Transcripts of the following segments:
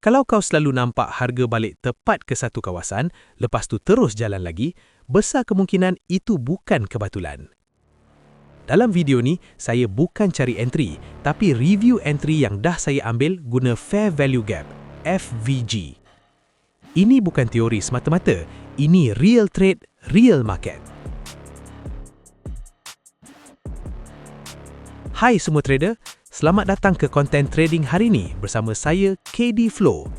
Kalau kau selalu nampak harga balik tepat ke satu kawasan, lepas tu terus jalan lagi, besar kemungkinan itu bukan kebetulan. Dalam video ni, saya bukan cari entry, tapi review entry yang dah saya ambil guna Fair Value Gap, FVG. Ini bukan teori semata-mata, ini real trade, real market. Hai semua trader, selamat datang ke konten trading hari ini bersama saya KD Flow.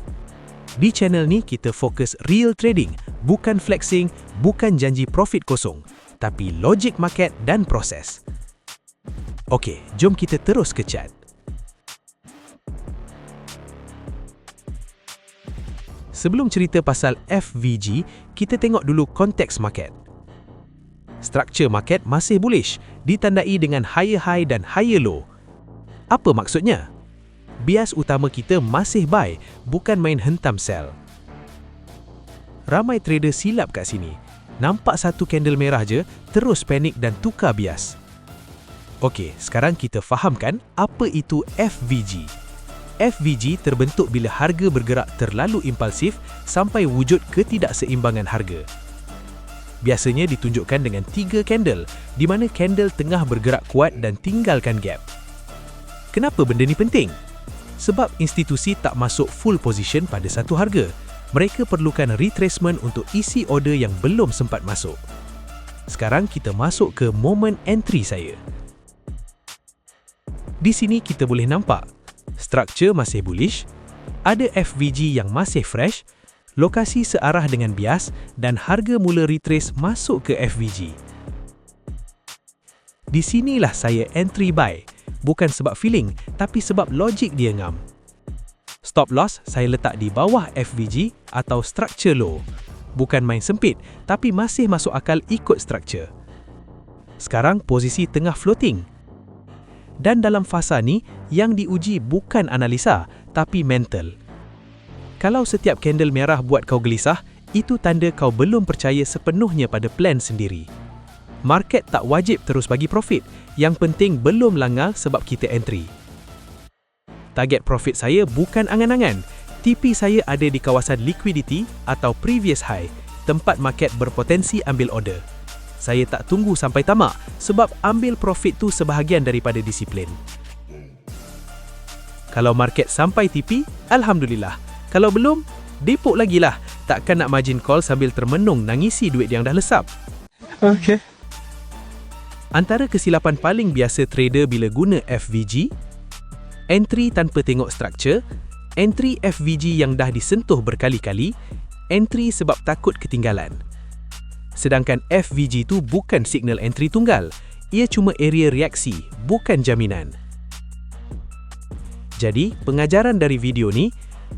Di channel ni kita fokus real trading, bukan flexing, bukan janji profit kosong, tapi logik market dan proses. Okey, jom kita terus ke chart. Sebelum cerita pasal FVG, kita tengok dulu konteks market. Struktur market masih bullish, ditandai dengan higher high dan higher low. Apa maksudnya? Bias utama kita masih buy, bukan main hentam sell. Ramai trader silap kat sini. Nampak satu candle merah je, terus panik dan tukar bias. Okey, sekarang kita fahamkan apa itu FVG. FVG terbentuk bila harga bergerak terlalu impulsif sampai wujud ketidakseimbangan harga. Biasanya ditunjukkan dengan 3 candle, di mana candle tengah bergerak kuat dan tinggalkan gap. Kenapa benda ni penting? Sebab institusi tak masuk full position pada satu harga. Mereka perlukan retracement untuk isi order yang belum sempat masuk. Sekarang kita masuk ke moment entry saya. Di sini kita boleh nampak, struktur masih bullish, ada FVG yang masih fresh, lokasi searah dengan bias dan harga mula retrace masuk ke FVG. Di sinilah saya entry buy, bukan sebab feeling, tapi sebab logik dia ngam. Stop loss saya letak di bawah FVG atau structure low. Bukan main sempit, tapi masih masuk akal ikut structure. Sekarang posisi tengah floating. Dan dalam fasa ni, yang diuji bukan analisa, tapi mental. Kalau setiap candle merah buat kau gelisah, itu tanda kau belum percaya sepenuhnya pada plan sendiri. Market tak wajib terus bagi profit, yang penting belum langal sebab kita entry. Target profit saya bukan angan-angan. TP saya ada di kawasan liquidity atau previous high, tempat market berpotensi ambil order. Saya tak tunggu sampai tamak sebab ambil profit tu sebahagian daripada disiplin. Kalau market sampai TP, Alhamdulillah. Kalau belum, depok lagi lah. Takkan nak margin call sambil termenung nangisi duit yang dah lesap. Okay. Antara kesilapan paling biasa trader bila guna FVG, entry tanpa tengok struktur, entry FVG yang dah disentuh berkali-kali, entry sebab takut ketinggalan. Sedangkan FVG tu bukan signal entry tunggal, ia cuma area reaksi, bukan jaminan. Jadi, pengajaran dari video ni,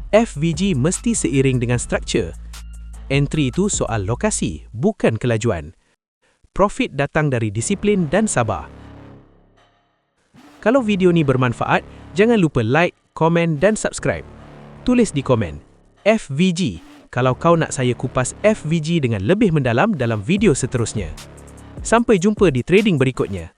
FVG mesti seiring dengan struktur. Entry itu soal lokasi, bukan kelajuan. Profit datang dari disiplin dan sabar. Kalau video ni bermanfaat, jangan lupa like, komen dan subscribe. Tulis di komen, FVG, kalau kau nak saya kupas FVG dengan lebih mendalam dalam video seterusnya. Sampai jumpa di trading berikutnya.